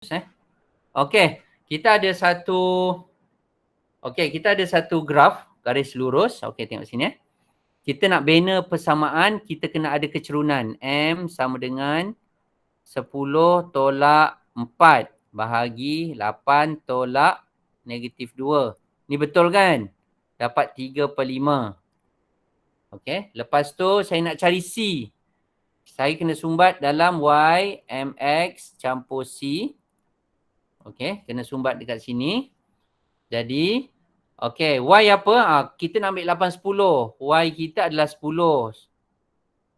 Okey, kita ada satu graf garis lurus. Okey, tengok sini. Kita nak bina persamaan, kita kena ada kecerunan. M sama dengan 10 tolak 4 bahagi 8 tolak -2. Ni betul kan? Dapat 3/5. Okey, lepas tu saya nak cari C. Saya kena sumbat dalam Y MX campur C. Okey, kena sumbat dekat sini. Jadi, okey, Y apa? Kita nak ambil 8, 10. Y kita adalah 10.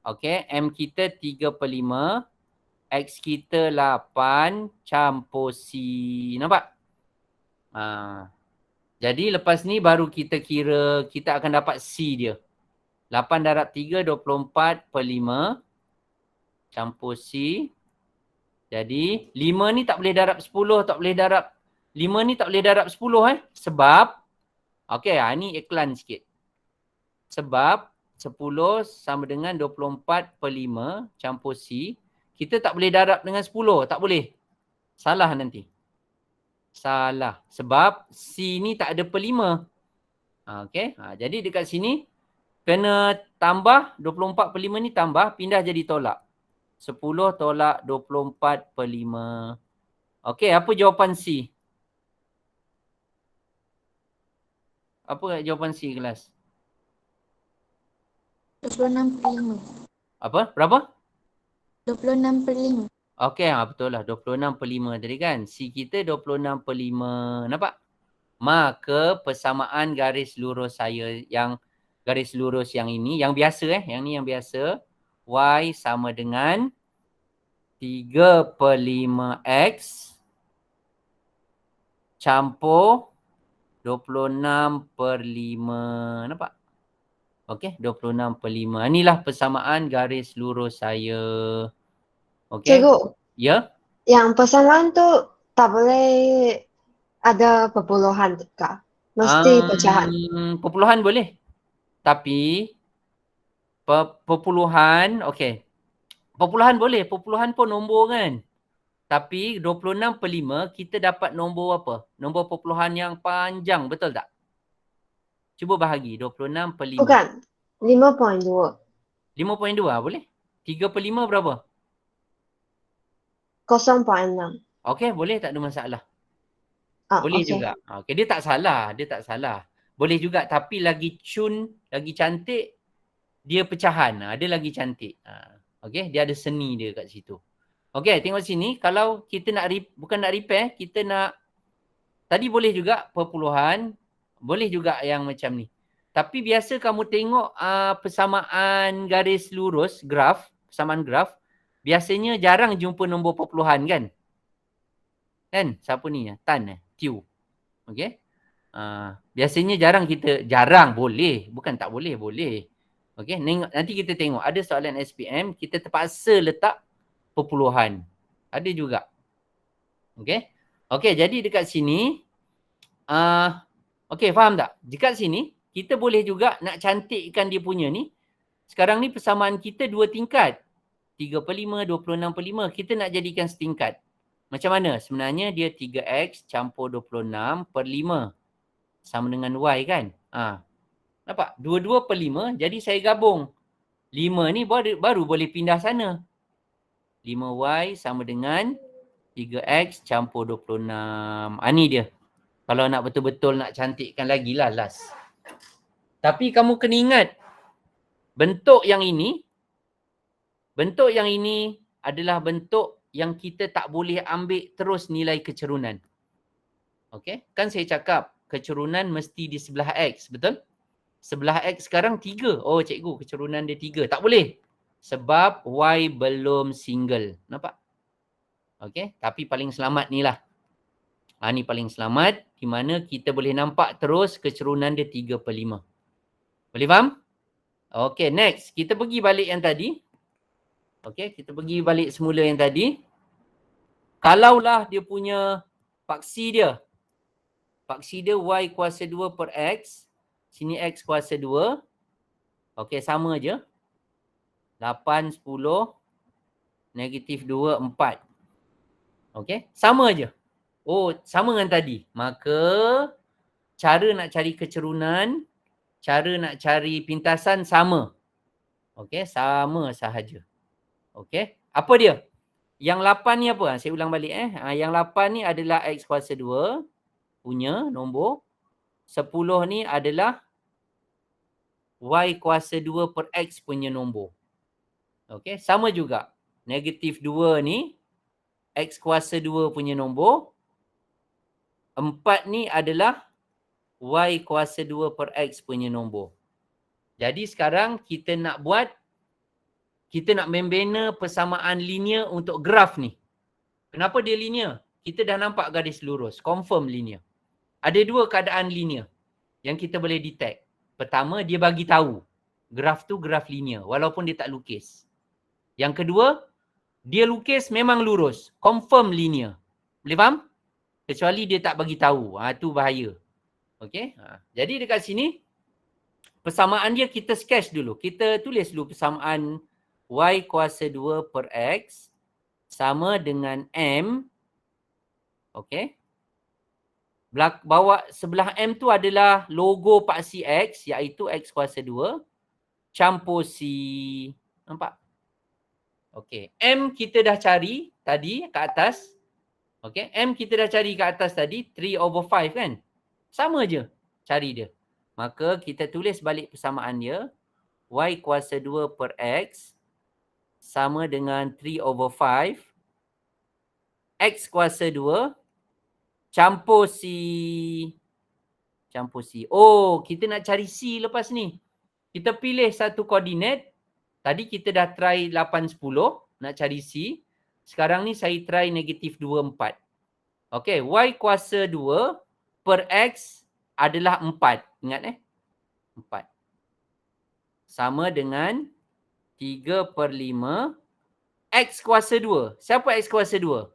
Okey, M kita 3/5. X kita 8 campur C. Nampak? Jadi lepas ni baru kita kira, kita akan dapat C dia. 8 darab 3, 24/5 campur C. Jadi 5 ni tak boleh darab 10, tak boleh darab 5 ni tak boleh darab 10 sebab okey, ni iklan sikit. Sebab 10 sama dengan 24/5 campur C, kita tak boleh darab dengan 10, tak boleh. Salah nanti. Salah. Sebab C ni tak ada per 5. Okey. Jadi dekat sini kena tambah 24/5 ni tambah, pindah jadi tolak. 10 tolak 24/5. Okey, apa jawapan C? Apa jawapan C kelas? 26/5. Apa? Berapa? 26/5. Okey, betul lah. 26/5 tadi kan. C kita 26/5. Nampak? Maka persamaan garis lurus saya yang garis lurus yang ini, yang biasa yang ni yang biasa. Y sama dengan 3/5X campur 26/5. Nampak? Okey, 26/5. Inilah persamaan garis lurus saya. Okey. Cikgu, Ya? yang persamaan tu tak boleh ada perpuluhan kah? Mesti pecahan. Perpuluhan boleh. Tapi perpuluhan, okey. Perpuluhan boleh. Perpuluhan pun nombor kan. Tapi 26/5 kita dapat nombor apa? Nombor perpuluhan yang panjang, betul tak? Cuba bahagi 26/5. Bukan. 5.2. 5.2 boleh? 3/5 berapa? 0.6. Okey, boleh, tak ada masalah. Boleh Okey. juga. Okey, dia tak salah, Boleh juga, tapi lagi cun, lagi cantik, dia pecahan. Dia lagi cantik. Okey, dia ada seni dia kat situ. Okey, tengok sini. Kalau kita nak, bukan nak repair, kita nak, tadi boleh juga perpuluhan, boleh juga yang macam ni. Tapi biasa kamu tengok persamaan garis lurus, graf, persamaan graf, biasanya jarang jumpa nombor perpuluhan kan? Kan? Siapa ni? Tan Q. Okey. Biasanya jarang boleh. Bukan tak boleh, boleh. Okey, nanti kita tengok. Ada soalan SPM, kita terpaksa letak perpuluhan. Ada juga. Okey. Okey, jadi dekat sini, okey, faham tak? Dekat sini, kita boleh juga nak cantikkan dia punya ni. Sekarang ni persamaan kita 2 tingkat. 3/5, 26/5. Kita nak jadikan setingkat. Macam mana? Sebenarnya dia 3X campur 26/5. Sama dengan Y kan? Nampak? 22/5. Jadi saya gabung. 5 ni baru boleh pindah sana. 5Y sama dengan 3X campur 26. Ni dia. Kalau nak betul-betul nak cantikkan lagi lah last. Tapi kamu kena ingat, bentuk yang ini adalah bentuk yang kita tak boleh ambil terus nilai kecerunan. Okey? Kan saya cakap, kecerunan mesti di sebelah X, betul? Sebelah X sekarang 3. Oh cikgu, kecerunan dia 3. Tak boleh. Sebab Y belum single. Nampak? Okey? Tapi paling selamat ni lah. Ni paling selamat, di mana kita boleh nampak terus kecerunan dia 3/5. Boleh faham? Okey, next. Kita pergi balik yang tadi. Okey, kita pergi balik semula yang tadi. Kalaulah dia punya paksi dia Y kuasa 2 per X. Sini X kuasa 2. Okey, sama je. 8, 10, -2, 4. Okey, sama je. Oh, sama dengan tadi. Maka cara nak cari kecerunan, cara nak cari pintasan sama. Okey, sama sahaja. Okey, apa dia? Yang 8 ni apa? Saya ulang balik yang 8 ni adalah X kuasa 2 punya nombor. 10 ni adalah Y kuasa 2 per X punya nombor. Okey, sama juga. Negatif 2 ni X kuasa 2 punya nombor. 4 ni adalah Y kuasa 2 per X punya nombor. Jadi sekarang kita nak membina persamaan linear untuk graf ni. Kenapa dia linear? Kita dah nampak garis lurus. Confirm linear. Ada dua keadaan linear yang kita boleh detect. Pertama, dia bagi tahu graf tu graf linear walaupun dia tak lukis. Yang kedua, dia lukis memang lurus. Confirm linear. Boleh faham? Kecuali dia tak bagi tahu. Tu bahaya. Okey. Jadi dekat sini, persamaan dia kita sketch dulu. Kita tulis dulu persamaan Y kuasa 2 per X sama dengan M. Okey. Bawah sebelah M tu adalah logo paksi X, iaitu X kuasa 2 campur C. Nampak? Okey. M kita dah cari tadi kat atas. Okey. M kita dah cari kat atas tadi 3/5 kan? Sama je cari dia. Maka kita tulis balik persamaan dia. Y kuasa 2 per X sama dengan 3/5. X kuasa 2 campur C. Campur C. Oh, kita nak cari C lepas ni. Kita pilih satu koordinat. Tadi kita dah try 8, 10 nak cari C. Sekarang ni saya try negatif 2, 4. Okey, Y kuasa 2 per X adalah 4. Ingat 4. Sama dengan 3/5 X kuasa 2. Siapa X kuasa 2?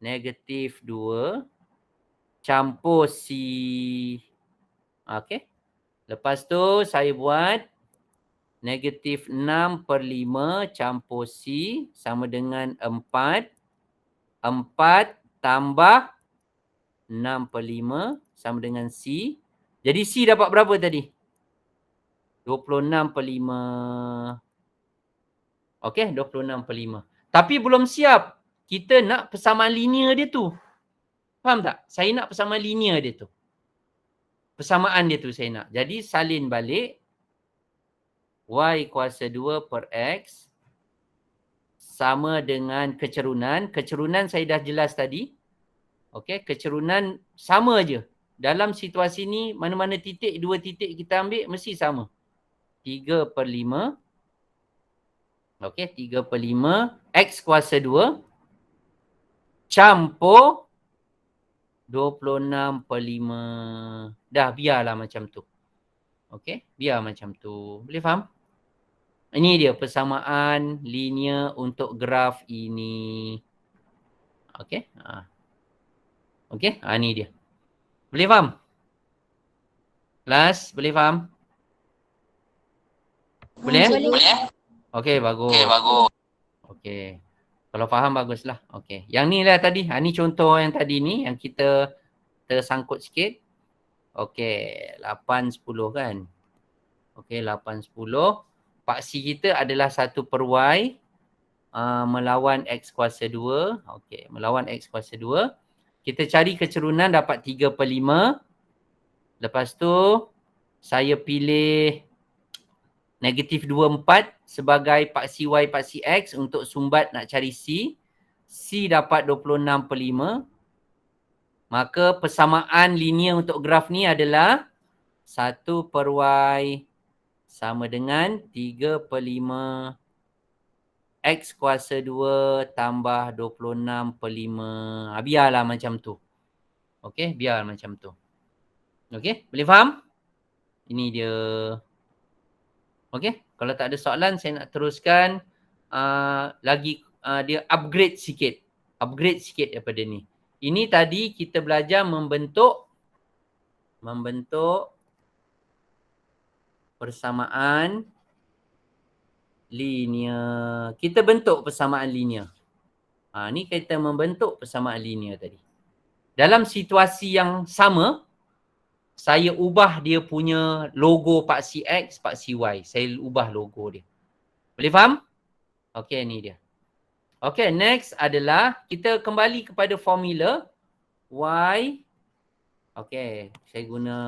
Negatif 2 campur C. Okey. Lepas tu saya buat negatif 6/5 campur C sama dengan 4. 4 tambah 6/5 sama dengan C. Jadi C dapat berapa tadi? 26/5. Okey, 26/5. Tapi belum siap. Kita nak persamaan linear dia tu. Faham tak? Saya nak persamaan linear dia tu. Persamaan dia tu saya nak. Jadi salin balik. Y kuasa 2 per X sama dengan kecerunan. Kecerunan saya dah jelas tadi. Okey, kecerunan sama je. Dalam situasi ni, mana-mana titik, dua titik kita ambil, mesti sama. 3/5. Okey, 3/5. X kuasa 2 campur 26/5. Dah, biarlah macam tu. Okey, biar macam tu. Boleh faham? Ini dia persamaan linear untuk graf ini. Okey. Okey, ni dia. Boleh faham? Kelas, boleh faham? Boleh? Boleh. Okey, bagus. Okey. Kalau faham, baguslah. Okey. Yang ni lah tadi. Ni contoh yang tadi ni, yang kita tersangkut sikit. Okey, 8, 10 kan? Okey, 8, 10. Paksi kita adalah 1 per Y melawan X kuasa 2. Okey, melawan X kuasa 2. Kita cari kecerunan dapat 3/5. Lepas tu, saya pilih negatif 2, 4 sebagai paksi Y, paksi X untuk sumbat nak cari C. C dapat 26/5. Maka persamaan linear untuk graf ni adalah 1 per Y sama dengan 3/5 X kuasa 2 tambah 26/5. Biarlah macam tu. Okey, biar macam tu. Okey, boleh faham? Ini dia. Okey, kalau tak ada soalan saya nak teruskan lagi dia upgrade sikit. Upgrade sikit daripada ni. Ini tadi kita belajar membentuk persamaan linear. Kita bentuk persamaan linear. Ni kita membentuk persamaan linear tadi. Dalam situasi yang sama, saya ubah dia punya logo paksi X, paksi Y. Saya ubah logo dia. Boleh faham? Okey, ni dia. Okey, next adalah kita kembali kepada formula Y. Okey, saya guna,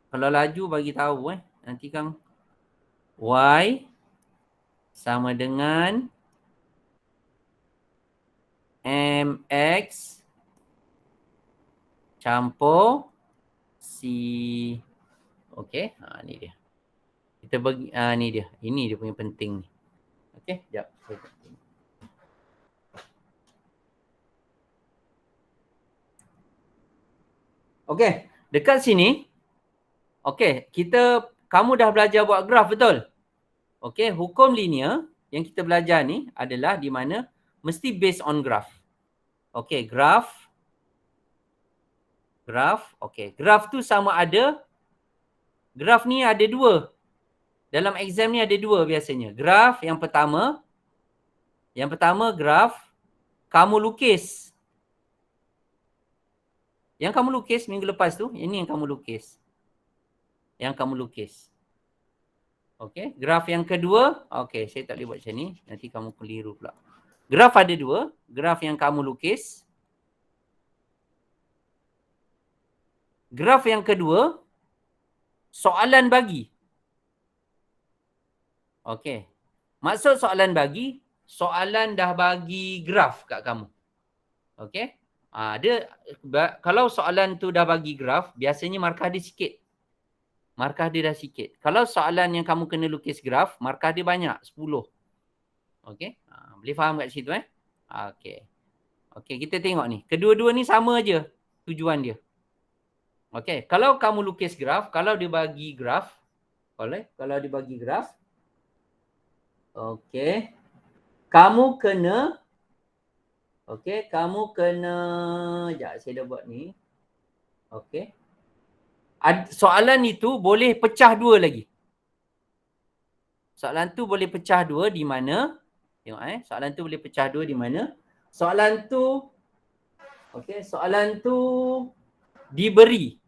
kalau laju bagi tahu nanti kan Y sama dengan MX campur C. Okey, ni dia. Kita bagi, ni dia. Ini dia punya penting ni. Okey, sekejap. Okey, dekat sini. Okey, kamu dah belajar buat graf, betul? Okey, hukum linear yang kita belajar ni adalah di mana mesti based on graph. Okey, graph. Okey, graph tu sama ada, graph ni ada dua. Dalam exam ni ada dua biasanya. Graph yang pertama graph kamu lukis. Yang kamu lukis minggu lepas tu, ini yang kamu lukis. Okey, graf yang kedua, okey, saya tak boleh buat macam ni, nanti kamu keliru pula. Graf ada dua, graf yang kamu lukis. Graf yang kedua, soalan bagi. Okey. Maksud soalan bagi, soalan dah bagi graf kat kamu. Okey. Kalau soalan tu dah bagi graf, biasanya markah dia sikit. Kalau soalan yang kamu kena lukis graf, markah dia banyak, 10. Okey. Boleh faham kat situ Okey. Okey, kita tengok ni. Kedua-dua ni sama aja tujuan dia. Okey, kalau kamu lukis graf, kalau dia bagi graf, okey, kamu kena, sekejap, saya dah buat ni. Okey. Soalan itu boleh pecah dua lagi. Soalan tu boleh pecah dua di mana? Tengok soalan tu boleh pecah dua di mana? Soalan tu diberi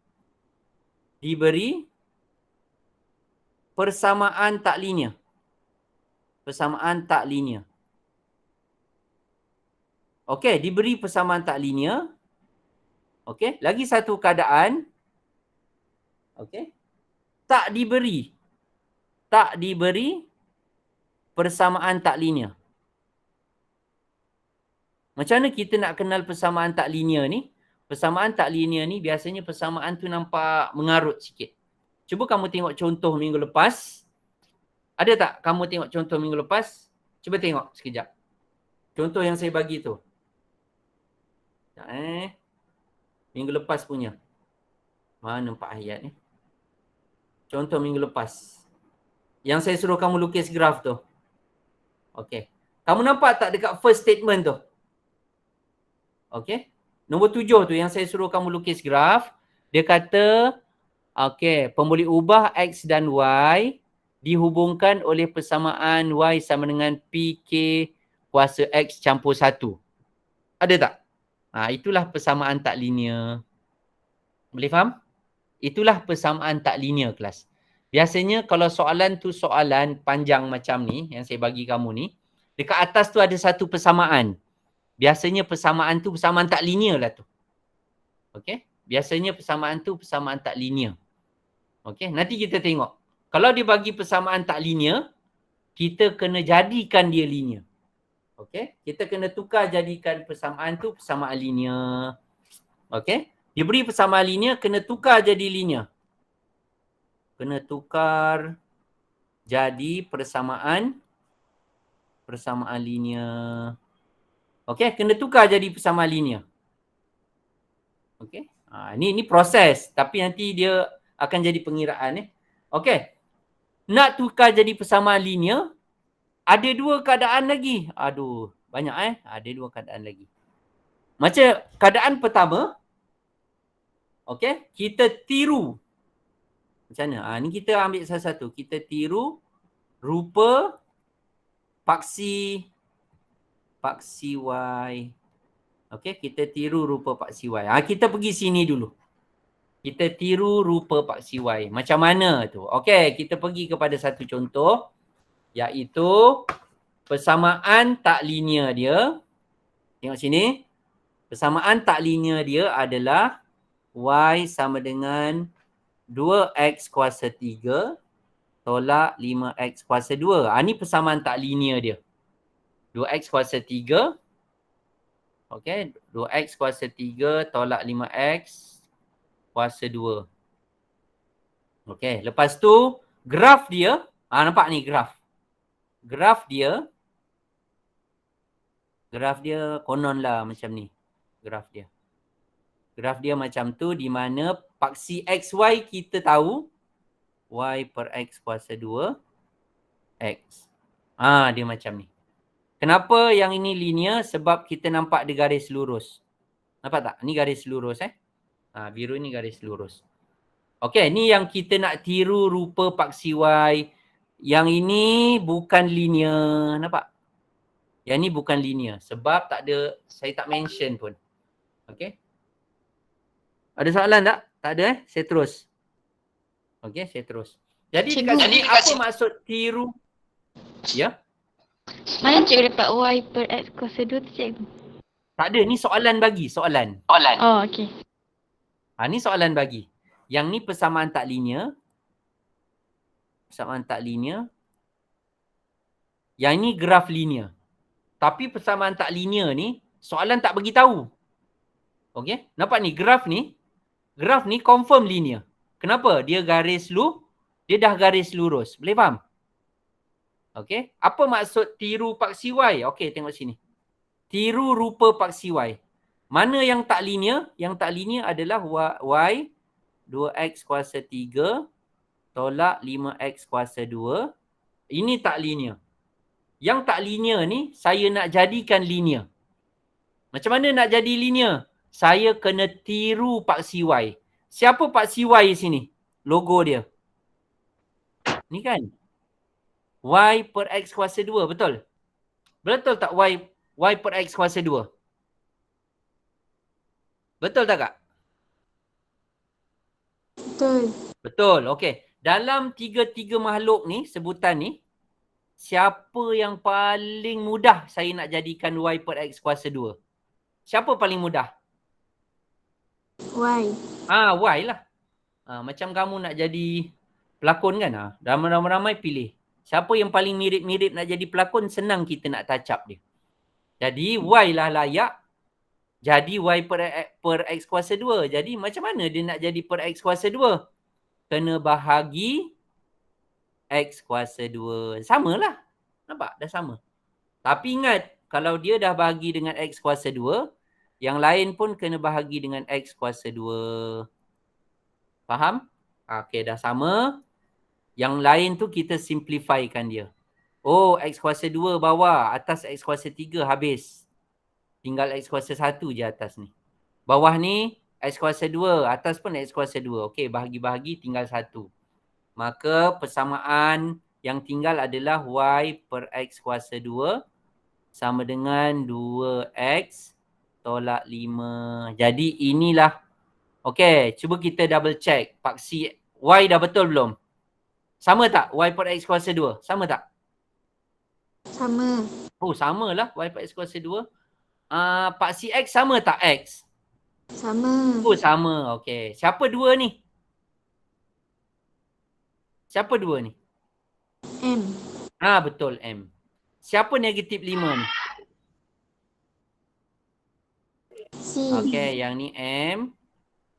persamaan tak linear. Okey, diberi persamaan tak linear. Okey, lagi satu keadaan. Okey. Tak diberi persamaan tak linear. Macam mana kita nak kenal persamaan tak linear ni? Persamaan tak linear ni biasanya persamaan tu nampak mengarut sikit. Cuba kamu tengok contoh minggu lepas. Ada tak kamu tengok contoh minggu lepas? Cuba tengok sekejap. Contoh yang saya bagi tu. Minggu lepas punya. Mana nampak ayat ni? Contoh minggu lepas. Yang saya suruh kamu lukis graf tu. Okey. Kamu nampak tak dekat first statement tu? Okey. Nombor 7 tu yang saya suruh kamu lukis graf. Dia kata, okey, pemboleh ubah X dan Y dihubungkan oleh persamaan Y sama dengan PK kuasa X campur 1. Ada tak? Itulah persamaan tak linear. Boleh faham? Itulah persamaan tak linear, kelas. Biasanya kalau soalan tu soalan panjang macam ni, yang saya bagi kamu ni, dekat atas tu ada satu persamaan. Biasanya persamaan tu persamaan tak linear lah tu. Okey? Biasanya persamaan tu persamaan tak linear. Okey? Nanti kita tengok. Kalau dia bagi persamaan tak linear, kita kena jadikan dia linear. Okey? Kita kena tukar jadikan persamaan tu persamaan linear. Okey? Dia beri persamaan linear, kena tukar jadi linear. Kena tukar jadi persamaan linear. Okey, kena tukar jadi persamaan linear. Okey. Ini proses, tapi nanti dia akan jadi pengiraan Okey. Nak tukar jadi persamaan linear, ada dua keadaan lagi. Aduh, banyak Ada dua keadaan lagi. Macam keadaan pertama, okey, kita tiru. Macam mana? Ni kita ambil salah satu. Kita tiru rupa paksi Y. Okey, kita tiru rupa paksi Y. Kita pergi sini dulu. Kita tiru rupa paksi Y. Macam mana tu? Okey, kita pergi kepada satu contoh, iaitu persamaan tak linear dia. Tengok sini. Persamaan tak linear dia adalah Y sama dengan 2X kuasa 3 tolak 5X kuasa 2. Ni persamaan tak linear dia. 2X kuasa 3. Okey, 2X kuasa 3 tolak 5X kuasa 2. Okey, lepas tu graf dia, nampak ni graf. Graf dia konon lah macam ni. Graf dia macam tu, di mana paksi XY kita tahu Y per X kuasa 2 X. Dia macam ni. Kenapa yang ini linear? Sebab kita nampak dia garis lurus. Nampak tak? Ni garis lurus biru ni garis lurus. Okey, ni yang kita nak tiru rupa paksi Y. Yang ini bukan linear. Nampak? Yang ni bukan linear. Sebab tak ada, saya tak mention pun. Okey. Ada soalan tak? Tak ada Saya terus. Okey, saya terus. Jadi dekat sini apa maksud tiru? Ya? Mana cikgu dapat Y per X kuasa 2 tu cikgu? Tak ada, ni soalan bagi, soalan. Oh, okey. Ni soalan bagi. Yang ni persamaan tak linear. Persamaan tak linear. Yang ni graf linear. Tapi persamaan tak linear ni, soalan tak bagi tahu. Okey? Nampak ni, graf ni confirm linear. Kenapa? Dia dah garis lurus. Boleh faham? Okey? Apa maksud tiru paksi Y? Okey, tengok sini. Tiru rupa paksi Y. Mana yang tak linear? Yang tak linear adalah Y 2X kuasa 3 tolak 5X kuasa 2. Ini tak linear. Yang tak linear ni, saya nak jadikan linear. Macam mana nak jadi linear? Saya kena tiru paksi Y. Siapa paksi Y sini? Logo dia. Ni kan? Y per X kuasa 2, betul? Betul tak Y per X kuasa 2? Betul tak Kak? Betul. Betul, okey. Dalam tiga makhluk ni, sebutan ni, siapa yang paling mudah saya nak jadikan Y per X kuasa 2? Siapa paling mudah? Y. Y lah. Macam kamu nak jadi pelakon kan? Ramai-ramai pilih. Siapa yang paling mirip-mirip nak jadi pelakon, senang kita nak touch up dia. Jadi Y lah layak jadi Y per X kuasa 2. Jadi macam mana dia nak jadi per X kuasa 2? Kena bahagi X kuasa 2. Samalah. Nampak? Dah sama. Tapi ingat, kalau dia dah bahagi dengan X kuasa 2, yang lain pun kena bahagi dengan X kuasa 2. Faham? Okey, dah sama. Yang lain tu kita simplifykan dia. X kuasa 2 bawah, atas X kuasa 3 habis. Tinggal X kuasa 1 je atas ni. Bawah ni X kuasa 2, atas pun X kuasa 2. Okey, bahagi-bahagi tinggal 1. Maka persamaan yang tinggal adalah Y per X kuasa 2 sama dengan 2X tolak 5. Jadi inilah. Okey, cuba kita double check. Paksi Y dah betul belum? Sama tak Y per X kuasa 2? Sama tak? Sama. Samalah Y per X kuasa 2. Paksi X sama tak X? Sama. Sama. Okey. Siapa dua ni? Siapa dua ni? M. Betul M. Siapa negatif 5 ni? C. Okey, yang ni M.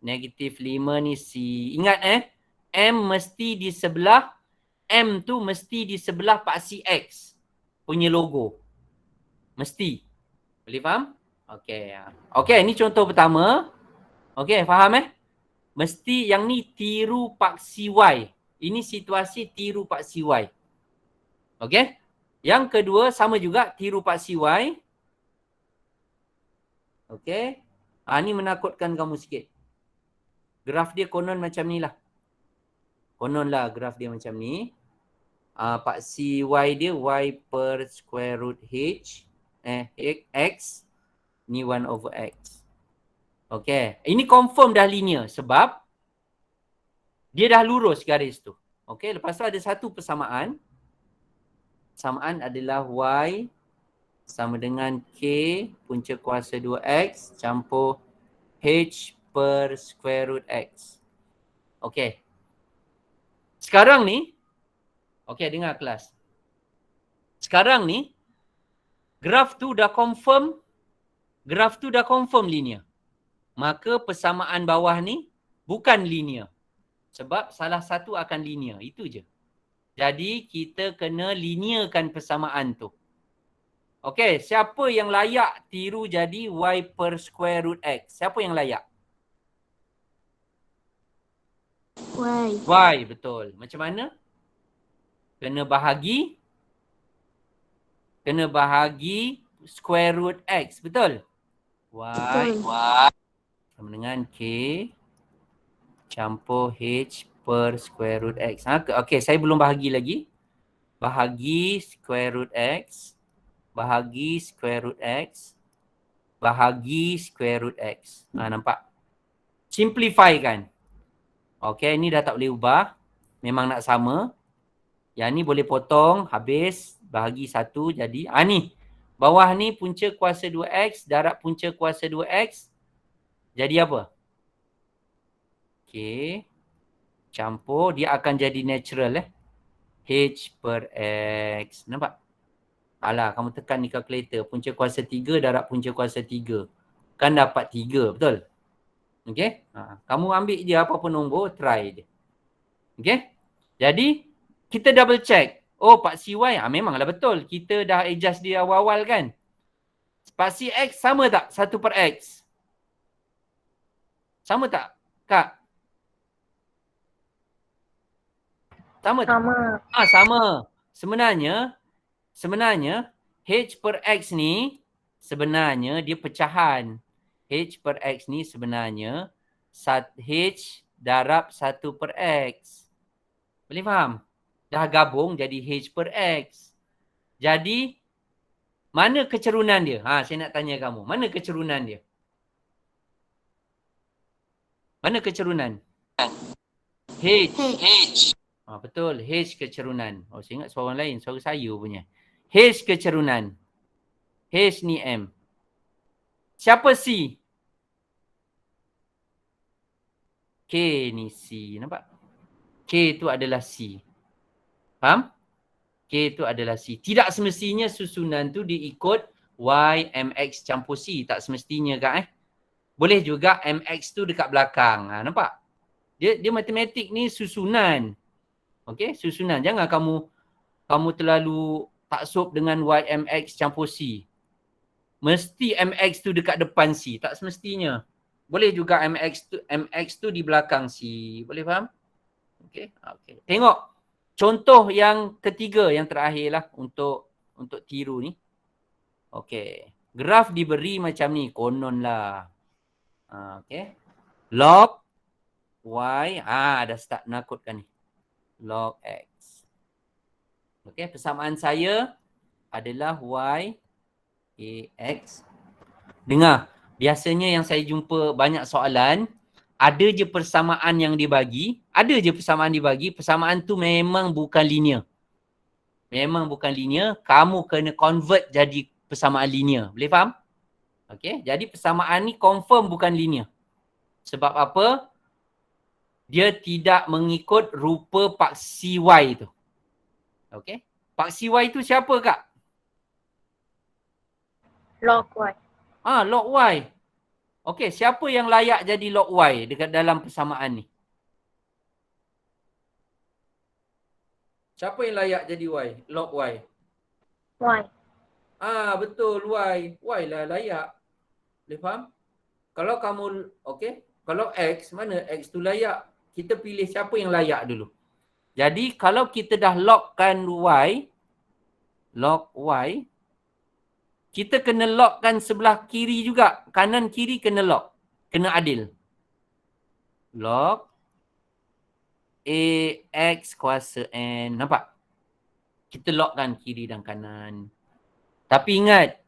Negatif 5 ni C. Ingat M mesti di sebelah, M tu mesti di sebelah paksi X punya logo. Mesti. Boleh faham? Okey. Okey, ni contoh pertama. Okey, faham Mesti yang ni tiru paksi Y. Ini situasi tiru paksi Y. Okey? Yang kedua sama juga tiru paksi Y. Okey? Ni menakutkan kamu sikit. Graf dia konon macam ni lah. Konon lah graf dia macam ni. paksi Y dia Y per square root H X ni 1 over X. Okay. Ini confirm dah linear sebab dia dah lurus garis tu. Okay. Lepas tu ada satu persamaan. Persamaan adalah Y sama dengan K punca kuasa 2X campur H per square root X. Okay. Sekarang ni, okay, dengar kelas. Sekarang ni, graf tu dah confirm linear. Maka persamaan bawah ni bukan linear. Sebab salah satu akan linear. Itu je. Jadi, kita kena linearkan persamaan tu. Okay, siapa yang layak tiru jadi Y per square root X? Siapa yang layak? Y, betul. Macam mana? Kena bahagi square root X, betul? Y sama dengan K campur H per square root X. Okay, saya belum bahagi lagi. Bahagi square root X, bahagi square root X, bahagi square root X. Nampak? Simplify kan? Okay, ni dah tak boleh ubah. Memang nak sama. Yang ni boleh potong, habis, bahagi 1 jadi. Ni. Bawah ni punca kuasa 2X, darab punca kuasa 2X. Jadi apa? Okay. Campur, dia akan jadi natural H per X. Nampak? Alah, kamu tekan ni kalkulator. Punca kuasa 3 darab punca kuasa 3. Kan dapat 3, betul? Okay? Kamu ambil je apa-apa nombor, try je. Okay? Jadi, kita double check. Oh, paksi Y, memanglah betul. Kita dah adjust dia awal-awal kan? Paksi X sama tak 1 per X? Sama tak, Kak? Sama tak? Sama. Sebenarnya H per X ni sebenarnya dia pecahan. H per X ni sebenarnya H darab 1 per X. Boleh faham? Dah gabung jadi H per X. Jadi, mana kecerunan dia? Saya nak tanya kamu. Mana kecerunan dia? Mana kecerunan? H. Betul. H kecerunan. Saya ingat suara orang lain. Suara saya punya. H kecerunan. H ni M. Siapa C? K ni C. Nampak? K tu adalah C. Faham? K tu adalah C. Tidak semestinya susunan tu diikut Y, MX campur C. Tak semestinya Kak Boleh juga MX tu dekat belakang. Nampak? Dia matematik ni susunan. Okey, susunan. Jangan kamu terlalu taksub dengan Y, MX campur C. Mesti MX tu dekat depan C. Tak semestinya. Boleh juga MX tu di belakang C. Boleh faham? Okey. Tengok. Contoh yang ketiga, yang terakhir lah untuk tiru ni. Okey. Graf diberi macam ni. Konon lah. Okey. Log Y. Dah start menakutkan ni. Log X. Okey. Persamaan saya adalah Y AX. Dengar. Biasanya yang saya jumpa banyak soalan. Ada je persamaan yang dibagi. Persamaan tu memang bukan linear. Kamu kena convert jadi persamaan linear. Boleh faham? Okey. Jadi persamaan ni confirm bukan linear. Sebab apa? Dia tidak mengikut rupa paksi Y tu. Okey. Paksi Y tu siapa Kak? Log Y. Log Y. Okey, siapa yang layak jadi log Y dekat dalam persamaan ni? Siapa yang layak jadi Y? Log Y. Y. Betul Y. Y lah layak. Boleh faham? Kalau kamu, okey. Kalau X, mana X tu layak? Kita pilih siapa yang layak dulu. Jadi, kalau kita dah logkan Y, log Y, kita kena logkan sebelah kiri juga. Kanan kiri kena log. Kena adil. Log AX kuasa N. Nampak? Kita logkan kiri dan kanan. Tapi ingat,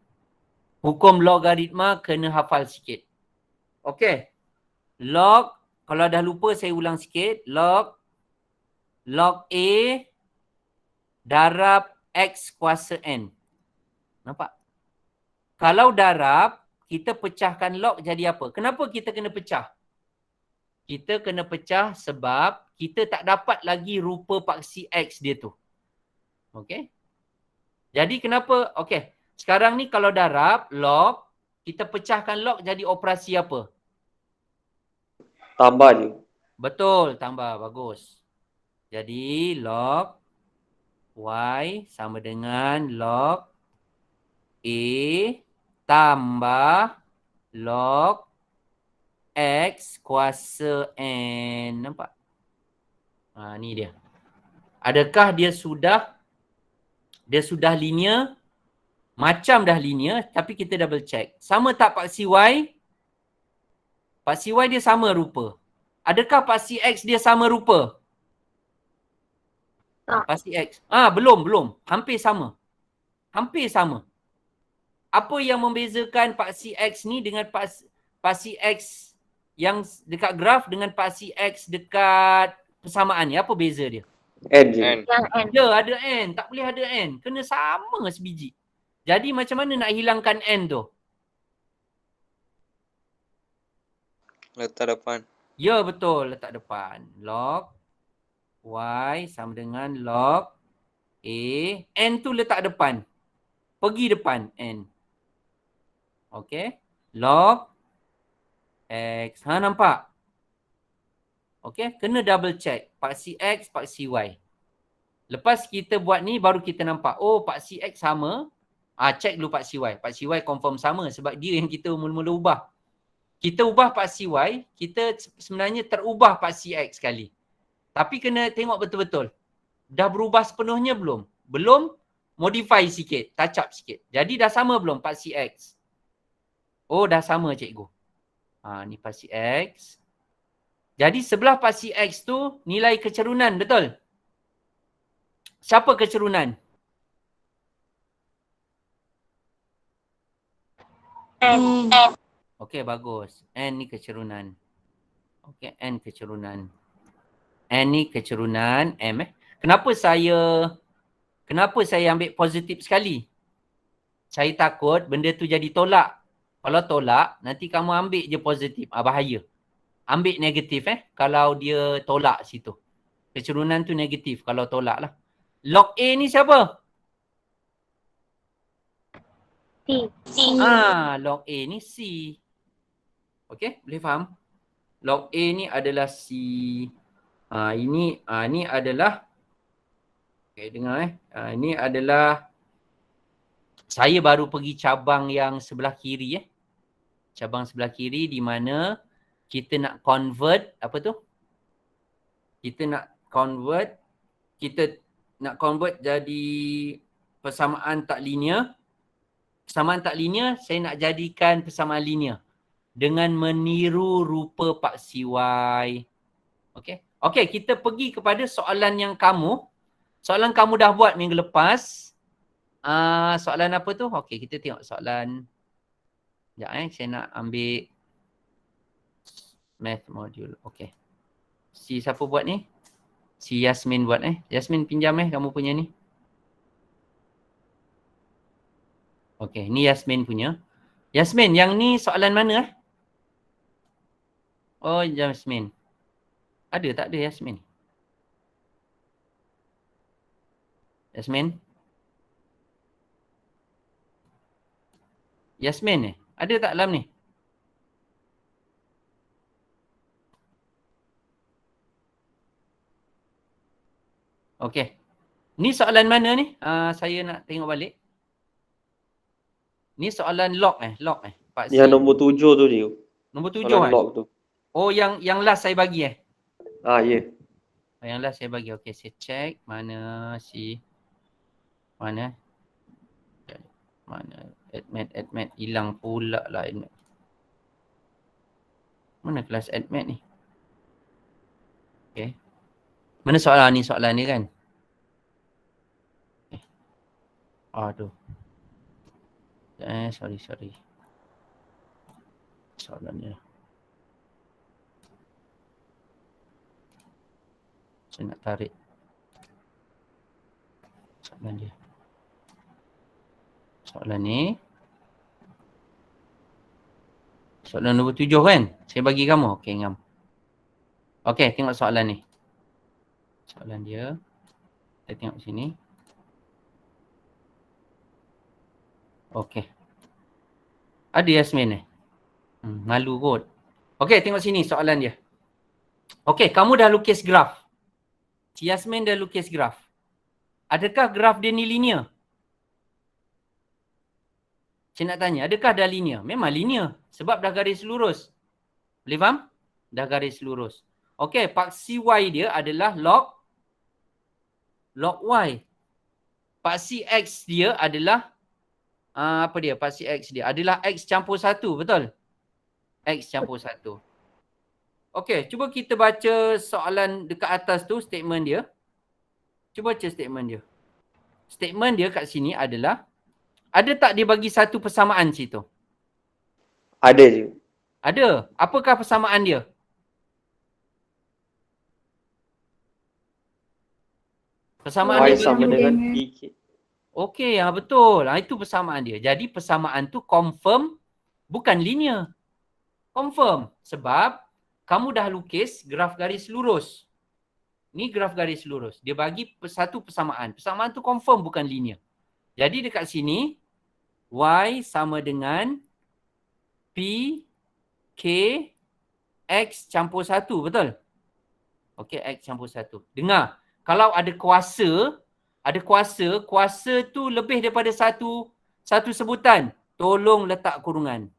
hukum logaritma kena hafal sikit. Okey. Log, kalau dah lupa saya ulang sikit. Log A darab X kuasa N. Nampak? Kalau darab, kita pecahkan log jadi apa? Kenapa kita kena pecah? Kita kena pecah sebab kita tak dapat lagi rupa paksi X dia tu. Okey? Jadi kenapa? Okey. Sekarang ni kalau darab, log, kita pecahkan log jadi operasi apa? Tambah je. Betul, tambah. Bagus. Jadi log Y sama dengan log A tambah log X kuasa N. Nampak? Ni dia. Adakah dia sudah linear? Macam dah linear, tapi kita double check. Sama tak paksi Y? Paksi Y dia sama rupa. Adakah paksi X dia sama rupa? Paksi X. Belum. Hampir sama. Hampir sama. Apa yang membezakan paksi X ni dengan paksi X yang dekat graf dengan paksi X dekat persamaan ni? Apa beza dia? N je. Yang N. Ya, ada N. Tak boleh ada N. Kena sama sebiji. Jadi macam mana nak hilangkan N tu? Letak depan. Ya, betul. Letak depan. Log Y sama dengan log A. N tu letak depan. Pergi depan N. Okey. Log X. Nampak? Okey. Kena double check. Paksi X, paksi Y. Lepas kita buat ni, baru kita nampak. Oh, paksi X sama. Check dulu paksi Y. Paksi Y confirm sama sebab dia yang kita mula-mula ubah. Kita ubah paksi Y, kita sebenarnya terubah paksi X sekali. Tapi kena tengok betul-betul. Dah berubah sepenuhnya belum? Belum, modify sikit, touch up sikit. Jadi dah sama belum paksi X? Oh, dah sama cikgu. Ni paksi X. Jadi sebelah paksi X tu nilai kecerunan, betul? Siapa kecerunan? N. Okey, bagus. N ni kecerunan. Okey, N kecerunan. N ni kecerunan M Kenapa saya ambil positif sekali? Saya takut benda tu jadi tolak. Kalau tolak, nanti kamu ambil je positif. Bahaya. Ambil negatif kalau dia tolak situ. Kecerunan tu negatif kalau tolak lah. Log A ni siapa? C. Log A ni C. Okey, boleh faham? Log A ni adalah C. Ini adalah okey, dengar ini adalah saya baru pergi cabang yang sebelah kiri Cabang sebelah kiri di mana kita nak convert apa tu? Kita nak convert jadi persamaan tak linear. Persamaan tak linear, saya nak jadikan persamaan linear dengan meniru rupa paksi Y. Okey. Okey, kita pergi kepada soalan yang kamu dah buat minggu lepas. Soalan apa tu? Okey, kita tengok soalan. Sekejap saya nak ambil math module. Okey. Si siapa buat ni? Si Yasmin buat Yasmin pinjam kamu punya ni. Okey, ni Yasmin punya. Yasmin, yang ni soalan mana Oh, Yasmin. Ada tak ada Yasmin? Yasmin? Yasmin ada tak dalam ni? Okey. Ni soalan mana ni? Saya nak tengok balik. Ni soalan log Pak Yang C. nombor 7 tu ni. Nombor 7 Soalan log tu. Oh, yang last saya bagi Ya. Yang last saya bagi. Okey, saya check mana admit hilang pula lah admit. Mana kelas admit ni? Okey. Mana soalan ni kan? Okay. Aduh. Sorry. Soalan dia. Saya nak tarik soalan dia. Soalan ni. Soalan nombor 7 kan? Saya bagi kamu. Okey, ngam. Okey, tengok soalan ni. Soalan dia. Kita tengok sini. Okey. Ada Yasmin ni? Malu kot. Okey, tengok sini soalan dia. Okey, kamu dah lukis graf. Si Yasmin dah lukis graf. Adakah graf dia ni linear? Saya nak tanya, adakah dah linear? Memang linear. Sebab dah garis lurus. Boleh faham? Dah garis lurus. Okey, paksi Y dia adalah log Y. Paksi X dia adalah apa dia? Paksi X dia adalah X campur 1, betul? X campur 1. Okey, cuba kita baca soalan dekat atas tu, statement dia. Cuba baca statement dia. Statement dia kat sini adalah, ada tak dia bagi satu persamaan situ? Ada je. Ada. Apakah persamaan dia? Persamaan Y dia sama bagi- dengan PK. Okey, betul. Itu persamaan dia. Jadi persamaan tu confirm bukan linear. Confirm. Sebab kamu dah lukis graf garis lurus. Ni graf garis lurus. Dia bagi satu persamaan. Persamaan tu confirm bukan linear. Jadi dekat sini, Y sama dengan P, K, X campur 1. Betul? Okey, X campur 1. Dengar. Kalau ada kuasa tu lebih daripada satu sebutan. Tolong letak kurungan.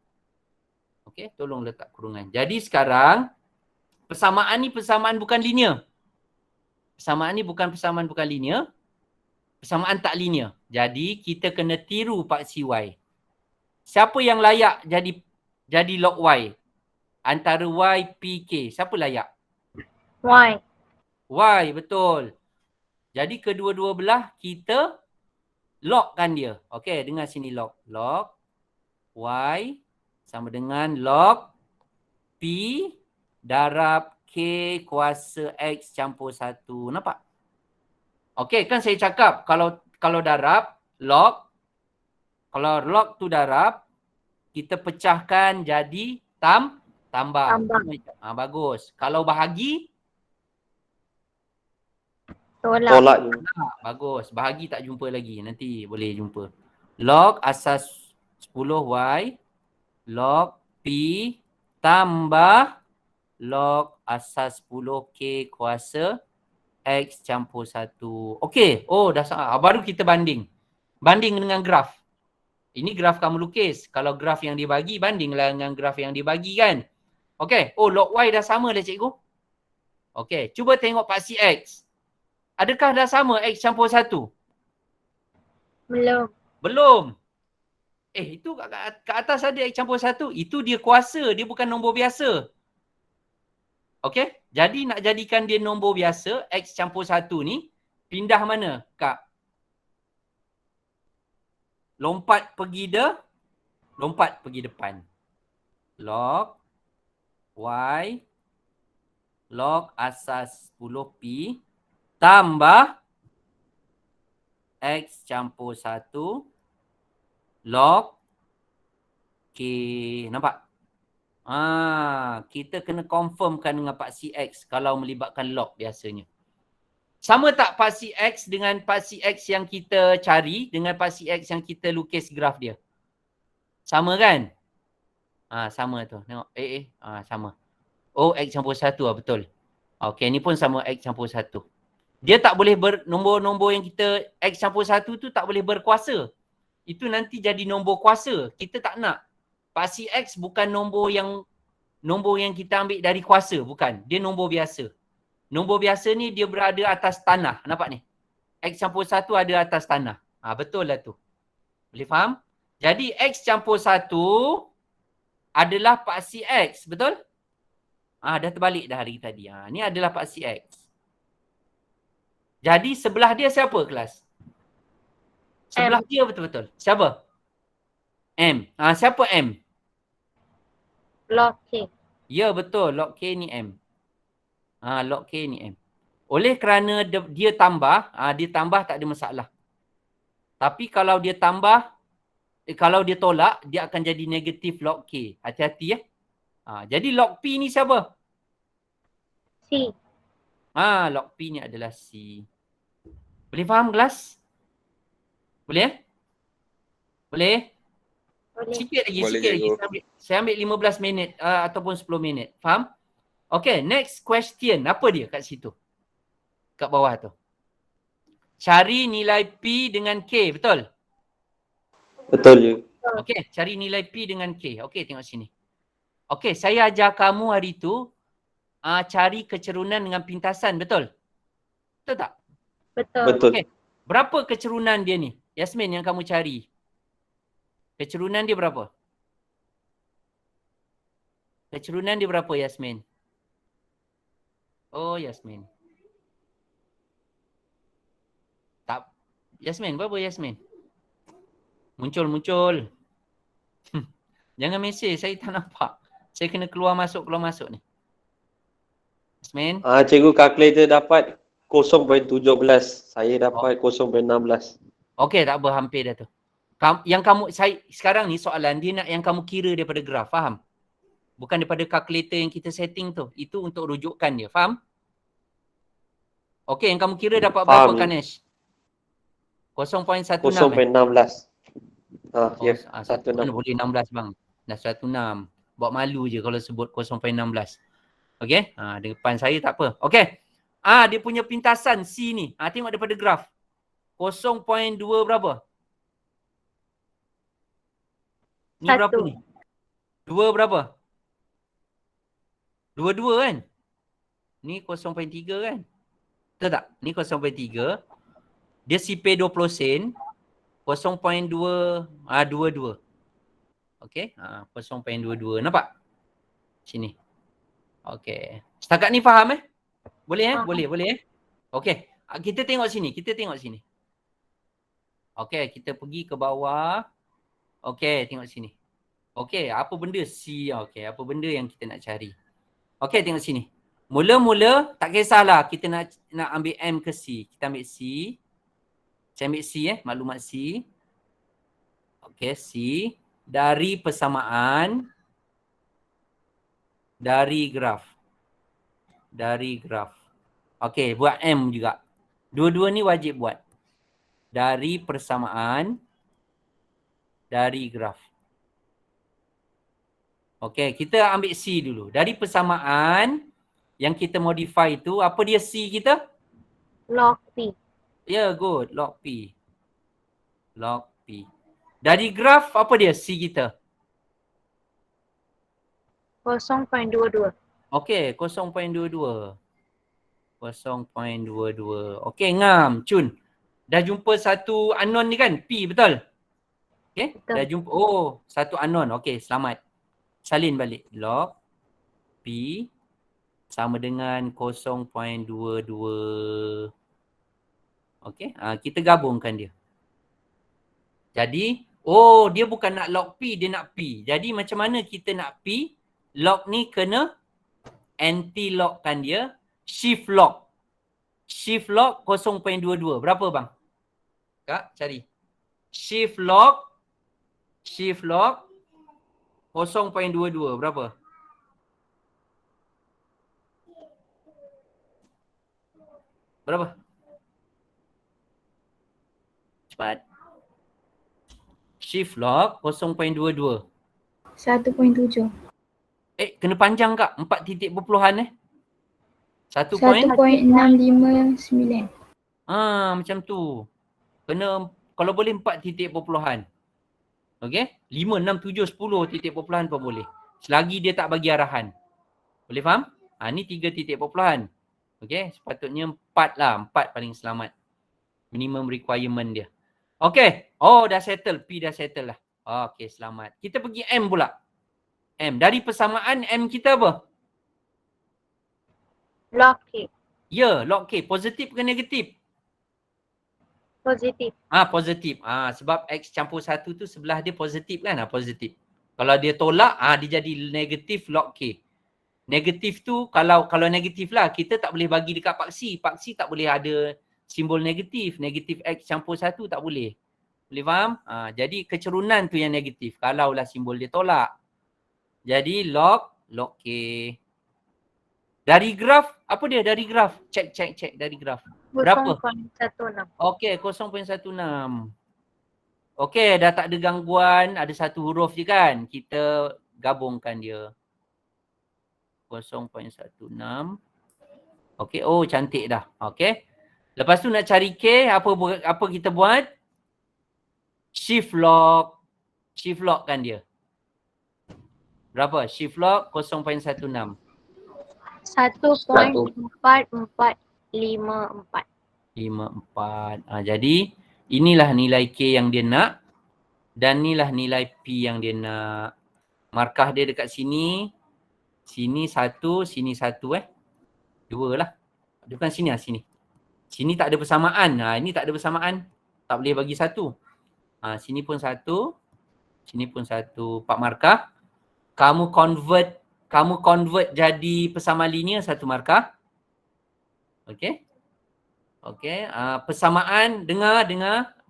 Okey, tolong letak kurungan. Jadi sekarang, persamaan ni persamaan bukan linear. Persamaan ni bukan persamaan bukan linear. Persamaan tak linear. Jadi kita kena tiru paksi Y. Siapa yang layak jadi log Y? Antara Y, P, K. Siapa layak? Y. Y, betul. Jadi kedua-dua belah kita logkan dia. Okey, dengar sini log. Log Y sama dengan log P darab K kuasa X campur 1. Nampak? Okey, kan saya cakap kalau darab log, kalau log tu darab, kita pecahkan jadi tambah. Bagus. Kalau bahagi, Tolak je. bagus. Bahagi tak jumpa lagi. Nanti boleh jumpa. Log asas 10Y log P tambah log asas 10K kuasa X campur 1. Okey. Oh, dah baru kita banding. Banding dengan graf. Ini graf kamu lukis. Kalau graf yang dia bagi, bandinglah dengan graf yang dia bagi kan. Okey. Oh, log Y dah sama dah cikgu. Okey. Cuba tengok paksi X. Adakah dah sama X campur 1? Belum. Belum. Itu kat atas ada X campur 1. Itu dia kuasa. Dia bukan nombor biasa. Okey. Jadi nak jadikan dia nombor biasa, X campur 1 ni, pindah mana, Kak? Lompat pergi depan. Log Y log asas 10P tambah X campur 1 log K. Nampak? Kita kena confirmkan dengan paksi X kalau melibatkan log biasanya. Sama tak paksi X dengan paksi X yang kita cari dengan paksi X yang kita lukis graf dia? Sama kan? Sama tu. Tengok. Sama. Oh, X campur 1 betul. Okey, ni pun sama X campur 1. Dia tak boleh nombor-nombor yang kita X campur 1 tu tak boleh berkuasa. Itu nanti jadi nombor kuasa. Kita tak nak. Paksi X bukan nombor yang kita ambil dari kuasa. Bukan. Dia nombor biasa. Nombor biasa ni dia berada atas tanah. Nampak ni? X campur 1 ada atas tanah. Betul lah tu. Boleh faham? Jadi X campur 1 adalah paksi X. Betul? Dah terbalik dah hari tadi. Ni adalah paksi X. Jadi sebelah dia siapa kelas? Sebelah dia betul-betul. Siapa? M. Siapa M? Log K. Ya betul, log K ni M. Log K ni M. Oleh kerana dia tambah, dia tambah tak ada masalah. Tapi kalau dia tambah, kalau dia tolak, dia akan jadi negatif log K. Hati-hati ya. Jadi log P ni siapa? C. Log P ni adalah C. Boleh faham kelas? Boleh? Boleh? Boleh. Sikit lagi, Boleh, sikit lagi. cikgu. Saya ambil 15 minit ataupun 10 minit. Faham? Okay, next question. Apa dia kat situ? Kat bawah tu. Cari nilai P dengan K. Betul? Betul je. Okay, cari nilai P dengan K. Okay, tengok sini. Okay, saya ajar kamu hari tu cari kecerunan dengan pintasan. Betul? Betul tak? Betul. Betul. Okay. Berapa kecerunan dia ni? Yasmin yang kamu cari. Kecerunan dia berapa? Kecerunan dia berapa Yasmin? Oh Yasmin. Tak. Yasmin, berapa Yasmin? Muncul. Jangan mesej, saya tak nampak. Saya kena keluar masuk ni. Yasmin? Cikgu calculator dapat 0.17. Saya dapat 0.16. Okey, tak apa, hampir dah tu. Sekarang ni soalan dia nak yang kamu kira daripada graf, faham? Bukan daripada kalkulator yang kita setting tu. Itu untuk rujukan dia, faham? Okey, yang kamu kira dapat berapa Kanesh? 0.16 0.16. Ya, 16. Mana boleh 16 bang? Dah 16. Buat malu je kalau sebut 0.16. Okey? Depan saya tak apa. Okey. Dia punya pintasan C ni. Tengok daripada graf. 0.2 berapa? Ni 1. berapa ni? 2 berapa? 2 kan? Ni 0.3 kan? Betul tak? Ni 0.3. Dia CP 20 sen. 0.2 22. Okey. 0.22. Nampak? Sini. Okey. Setakat ni faham Boleh Boleh Okey. Kita tengok sini. Okey, kita pergi ke bawah. Okey, tengok sini. Okey, apa benda C? Okey, apa benda yang kita nak cari? Okey, tengok sini. Mula-mula tak kisahlah kita nak ambil M ke C. Kita ambil C. Saya ambil C maklumat C. Okey, C dari persamaan dari graf. Okey, buat M juga. Dua-dua ni wajib buat. Dari persamaan dari graf. Okey, kita ambil C dulu. Dari persamaan yang kita modify tu, apa dia C kita? Log P. Ya, good. Log P. Dari graf, apa dia C kita? 0.22. Okey, 0.22. Okey, ngam. Cun. Dah jumpa satu unknown ni kan? P, betul? Okey, Betul. dah jumpa. Satu unknown. Okey, selamat. Salin balik. Log P sama dengan 0.22. Okey, kita gabungkan dia. Jadi, dia bukan nak log P, dia nak P. Jadi macam mana kita nak P? Log ni kena anti-logkan dia. Shift log 0.22. Berapa bang? Kak, cari. Shift log 0.22. Berapa? Cepat. Shift log 0.22. 1.7. Kena panjang kak. 4 titik berpuluhan 1.659. Macam tu. Kena kalau boleh 4 titik berpuluhan. Okey? 5, 6, 7, 10 titik berpuluhan pun boleh. Selagi dia tak bagi arahan. Boleh faham? Ni 3 titik berpuluhan. Okey? Sepatutnya 4 lah. 4 paling selamat. Minimum requirement dia. Okey. Dah settle. P dah settle lah. Okey, selamat. Kita pergi M pula. M. Dari persamaan M kita apa? Log K. Ya, log K. Positif ke negatif? Positif. Positif. Sebab X campur 1 tu sebelah dia positif kan? Positif. Kalau dia tolak, dia jadi negatif log K. Negatif tu, kalau negatif lah, kita tak boleh bagi dekat paksi. Paksi tak boleh ada simbol negatif. Negatif X campur 1 tak boleh. Boleh faham? Jadi kecerunan tu yang negatif. Kalaulah simbol dia tolak. Jadi log K. Dari graf, apa dia dari graf? Cek dari graf. Berapa? 0.16. Okey, 0.16. Okey, dah tak ada gangguan, ada satu huruf je kan. Kita gabungkan dia. 0.16. Okey, cantik dah. Okey. Lepas tu nak cari K, apa kita buat? Shift lock kan dia. Berapa? Shift lock 0.16. 1.4454. 54. Jadi inilah nilai K yang dia nak dan inilah nilai P yang dia nak. Markah dia dekat sini. Sini 1, sini 1 2 lah. Bukan sini sini. Sini tak ada persamaan. Ini tak ada persamaan. Tak boleh bagi 1. Sini pun 1. Sini pun 1. 4 markah. Kamu convert jadi persamaan linear 1 markah. Okey. Persamaan, dengar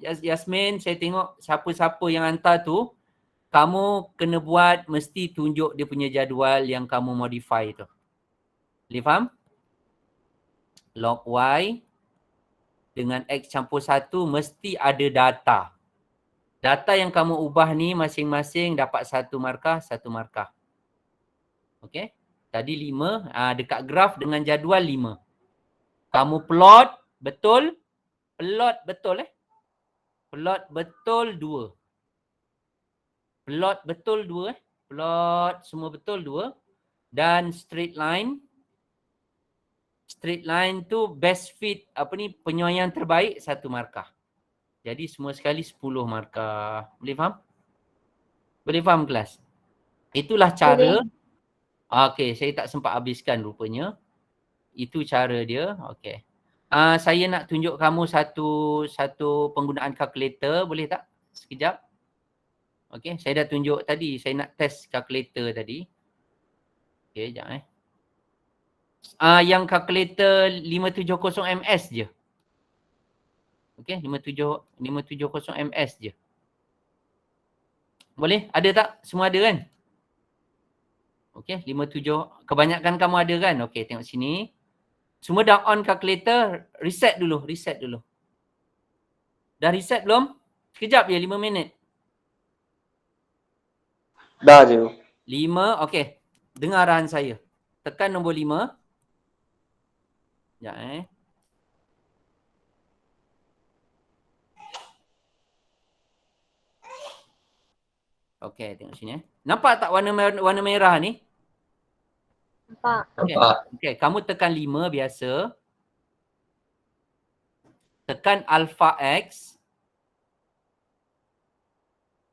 Yasmin, saya tengok siapa-siapa yang hantar tu, kamu kena buat, mesti tunjuk dia punya jadual yang kamu modify tu. Boleh faham? Log Y dengan X campur 1 mesti ada data. Data yang kamu ubah ni masing-masing dapat 1 markah, 1 markah. Okey. Tadi 5, dekat graf dengan jadual 5. Kamu plot betul. Plot betul Plot betul 2. Plot betul 2 Plot semua betul 2. Dan straight line. Straight line tu best fit, penyuaian terbaik 1 markah. Jadi semua sekali 10 markah. Boleh faham? Boleh faham kelas? Itulah cara. Okey, saya tak sempat habiskan rupanya. Itu cara dia. Okey. Saya nak tunjuk kamu satu penggunaan kalkulator, boleh tak? Sekejap. Okey, saya dah tunjuk tadi. Saya nak test kalkulator tadi. Okey, sekejap yang kalkulator 570 MS je. Okey, 570 MS je. Boleh? Ada tak? Semua ada kan? Okey, 57. Kebanyakan kamu ada kan? Okey, tengok sini. Semua dah on kalkulator, reset dulu. Dah reset belum? Sekejap je, 5 minit. Dah je. 5, okey. Dengar arahan saya. Tekan nombor 5. Sekejap Okey, tengok sini Nampak tak warna merah ni? Nampak. Okey, kamu tekan 5 biasa. Tekan alpha X.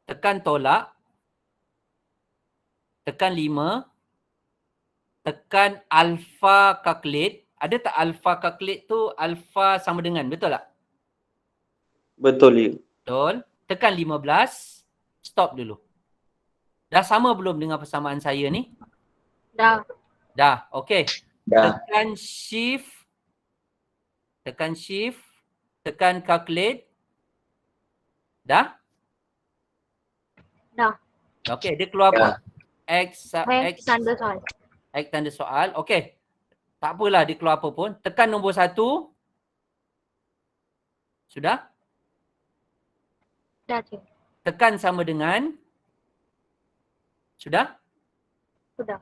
Tekan tolak. Tekan 5. Tekan alpha calculate. Ada tak alpha calculate tu alpha sama dengan, betul tak? Betul ya. Betul. Tekan 15. Stop dulu. Dah sama belum dengan persamaan saya ni? Dah. Okey. Dah. Tekan shift. Tekan calculate. Dah? Dah. Okey, dia keluar apa? X Tanda soal. X tanda soal. Okey. Tak apalah dia keluar apa pun. Tekan nombor 1. Sudah? Dah je. Tekan sama dengan. Sudah? Sudah.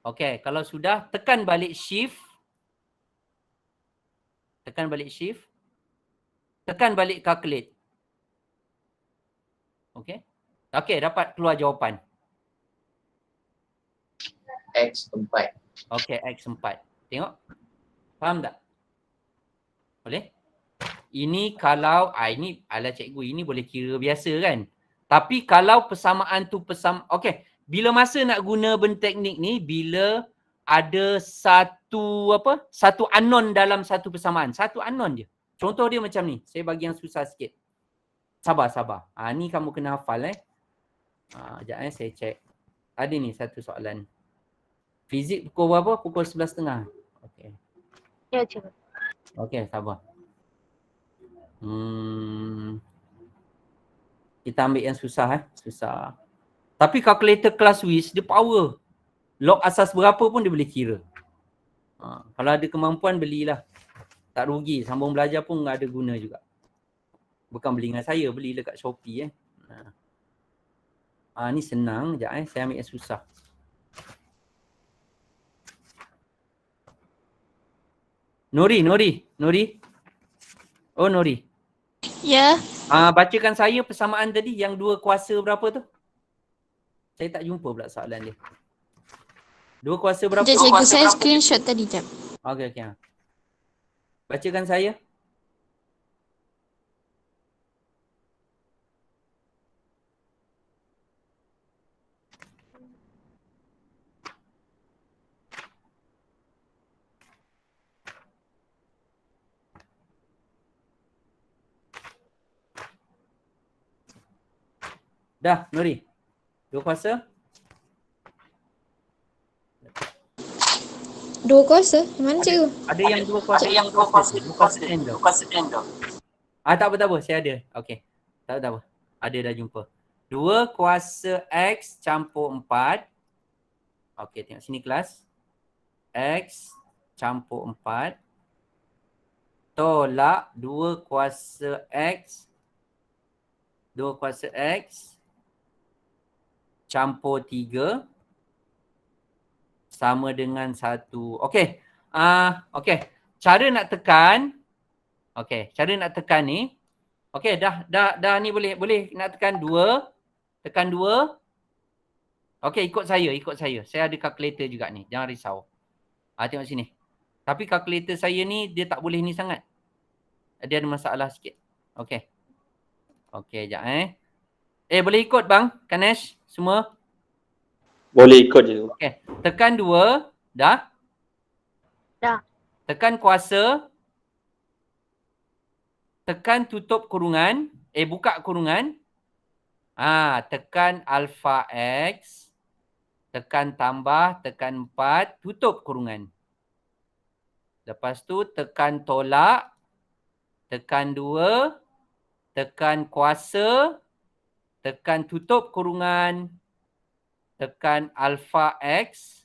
Okey, kalau sudah, tekan balik shift. Tekan balik calculate. Okey. Okey, dapat keluar jawapan. X4. Okey, X4. Tengok. Faham tak? Boleh? Ini kalau, ini ala cikgu, ini boleh kira biasa kan? Tapi kalau persamaan tu okey. Bila masa nak guna benda teknik ni, bila ada satu unknown dalam satu persamaan. Satu unknown je. Contoh dia macam ni. Saya bagi yang susah sikit. Sabar. Ni kamu kena hafal Sekejap saya cek. Ada ni satu soalan. Fizik pukul berapa? Pukul 11.30. Okey. Ya, cikgu. Okey, sabar. Kita ambil yang susah Susah. Tapi kalkulator kelas WIS dia power. Log asas berapa pun dia boleh kira. Kalau ada kemampuan belilah. Tak rugi. Sambung belajar pun ada guna juga. Bukan beli dengan saya, beli dekat Shopee ni senang. Sekejap saya ambil yang susah. Nuri. Oh, Nuri. Ya. Bacakan saya persamaan tadi yang 2 kuasa berapa tu? Saya tak jumpa pula soalan dia. 2 kuasa berapa? Sekejap, cikgu. Saya screenshot tadi, jap. Okey. Bacakan saya. Dah, Nuri. 2 kuasa? 2 kuasa? Mana cikgu? Ada yang 2 kuasa. Yang 2 kuasa. 2 kuasa tender. Tak apa. Saya ada. Okey. Tak apa. Ada dah jumpa. 2 kuasa X campur 4. Okey, tengok sini kelas. X campur 4. Tolak 2 kuasa X. 2 kuasa X. Campur 3. Sama dengan 1. Okey. Okey. Cara nak tekan. Okey. Cara nak tekan ni. Okey. Dah ni boleh nak tekan 2. Tekan 2. Okey. Ikut saya. Saya ada kalkulator juga ni. Jangan risau. Tengok sini. Tapi kalkulator saya ni dia tak boleh ni sangat. Dia ada masalah sikit. Okey. Okey. Sekejap boleh ikut bang? Kanesh? Semua? Boleh ikut je. Okey. Tekan 2. Dah? Dah. Tekan kuasa. Tekan tutup kurungan. Buka kurungan. Tekan alpha X. Tekan tambah. Tekan 4. Tutup kurungan. Lepas tu tekan tolak. Tekan 2. Tekan kuasa. Tekan tutup kurungan. Tekan alpha X.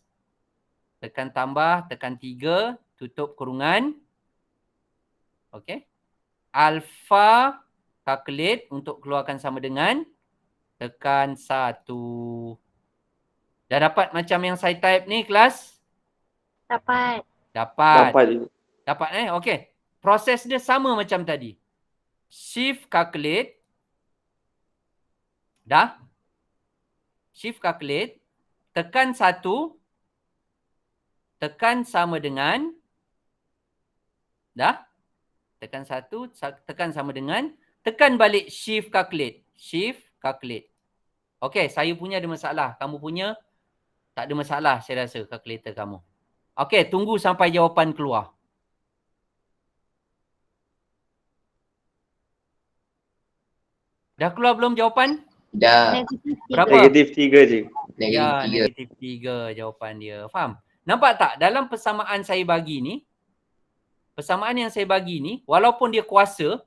Tekan tambah. Tekan 3. Tutup kurungan. Okey. Alpha calculate untuk keluarkan sama dengan. Tekan 1. Dah dapat macam yang saya type ni kelas? Dapat. Dapat Okey. Proses dia sama macam tadi. Shift calculate. Dah? Shift calculate. Tekan 1. Tekan sama dengan. Dah? Tekan 1. Tekan sama dengan. Tekan balik shift calculate. Shift calculate. Okey, saya punya ada masalah. Kamu punya tak ada masalah saya rasa kalkulator kamu. Okey, tunggu sampai jawapan keluar. Dah keluar belum jawapan? Dah. Berapa? Negatif 3 je. Ya, negatif 3 jawapan dia. Faham? Nampak tak? Dalam persamaan saya bagi ni, persamaan yang saya bagi ni, walaupun dia kuasa,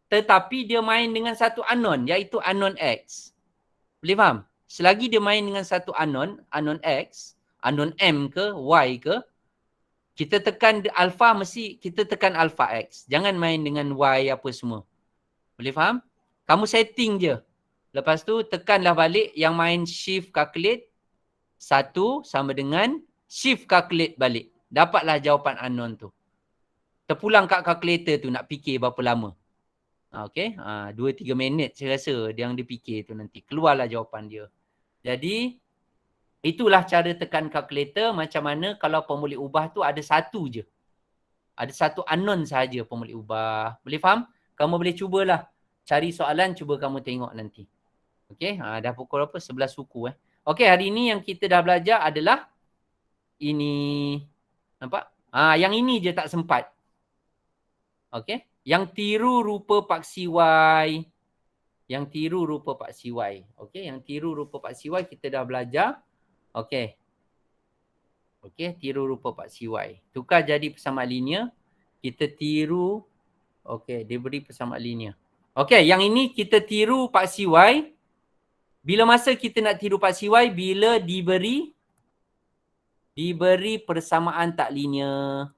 tetapi dia main dengan satu unknown, iaitu unknown X. Boleh faham? Selagi dia main dengan satu unknown X, unknown M ke, Y ke, kita tekan alpha, mesti kita tekan alpha X. Jangan main dengan Y apa semua. Boleh faham? Kamu setting je. Lepas tu tekanlah balik yang main shift calculate. 1 sama dengan shift calculate balik. Dapatlah jawapan unknown tu. Terpulang kat calculator tu nak fikir berapa lama. Okey. 2-3 minit saya rasa yang dia fikir tu nanti. Keluarlah jawapan dia. Jadi itulah cara tekan calculator macam mana kalau pemboleh ubah tu ada satu je. Ada satu unknown sahaja pemboleh ubah. Boleh faham? Kamu boleh cubalah. Cari soalan, cuba kamu tengok nanti. Okey, dah pukul apa? 11 suku Okey, hari ini yang kita dah belajar adalah ini. Nampak? Yang ini je tak sempat. Okey. Yang tiru rupa paksi Y. Yang tiru rupa paksi Y. Okey, yang tiru rupa paksi Y kita dah belajar. Okey. Okey, tiru rupa paksi Y. Tukar jadi persamaan linear. Kita tiru. Okey, dia beri persamaan linear. Okey, yang ini kita tiru paksi Y. Bila masa kita nak tiru paksi Y? Bila diberi persamaan tak linear.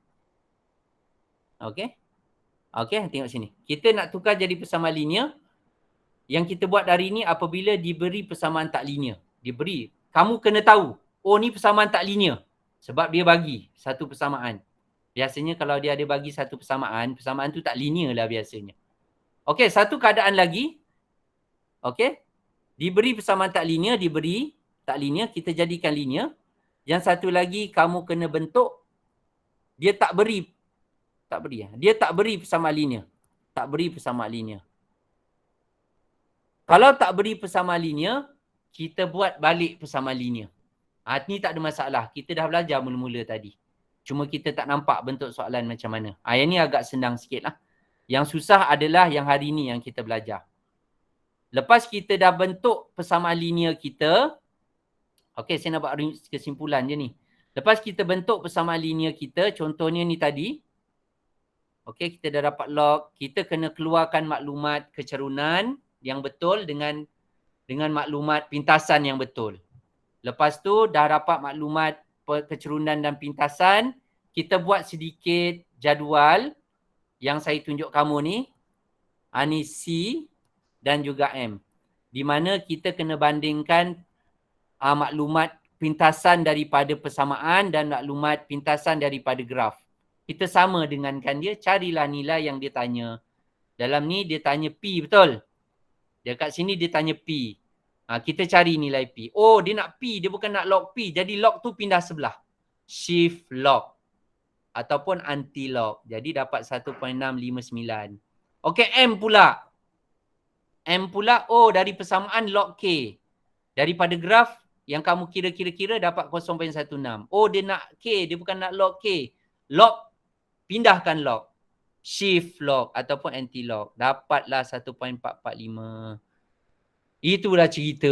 Okey. Okey, tengok sini. Kita nak tukar jadi persamaan linear. Yang kita buat hari ni apabila diberi persamaan tak linear. Diberi. Kamu kena tahu. Oh, ni persamaan tak linear. Sebab dia bagi satu persamaan. Biasanya kalau dia ada bagi satu persamaan tu tak linear lah biasanya. Okey, satu keadaan lagi. Okey. Diberi persamaan tak linear, kita jadikan linear. Yang satu lagi kamu kena bentuk. Dia tak beri persamaan linear. Tak beri persamaan linear. Kalau tak beri persamaan linear, kita buat balik persamaan linear. Ni tak ada masalah. Kita dah belajar mula-mula tadi. Cuma kita tak nampak bentuk soalan macam mana. Yang ni agak senang sikit lah. Yang susah adalah yang hari ni yang kita belajar. Lepas kita dah bentuk persamaan linear kita. Okey, saya nak buat kesimpulan je ni. Lepas kita bentuk persamaan linear kita, contohnya ni tadi. Okey, kita dah dapat log. Kita kena keluarkan maklumat kecerunan yang betul dengan maklumat pintasan yang betul. Lepas tu dah dapat maklumat kecerunan dan pintasan, kita buat sedikit jadual yang saya tunjuk kamu ni. Ni C dan juga M. Di mana kita kena bandingkan maklumat pintasan daripada persamaan dan maklumat pintasan daripada graf. Kita sama dengankan dia, carilah nilai yang dia tanya. Dalam ni dia tanya P, betul? Dekat sini dia tanya P. Kita cari nilai P. Oh, dia nak P. Dia bukan nak log P. Jadi log tu pindah sebelah. Shift log. Ataupun anti log. Jadi dapat 1.659. Okey, M pula. Oh, dari persamaan log K. Daripada graf yang kamu kira-kira dapat 0.16. Oh, dia nak K. Dia bukan nak log K. Log. Pindahkan log. Shift log ataupun anti log. Dapatlah 1.445. Itulah cerita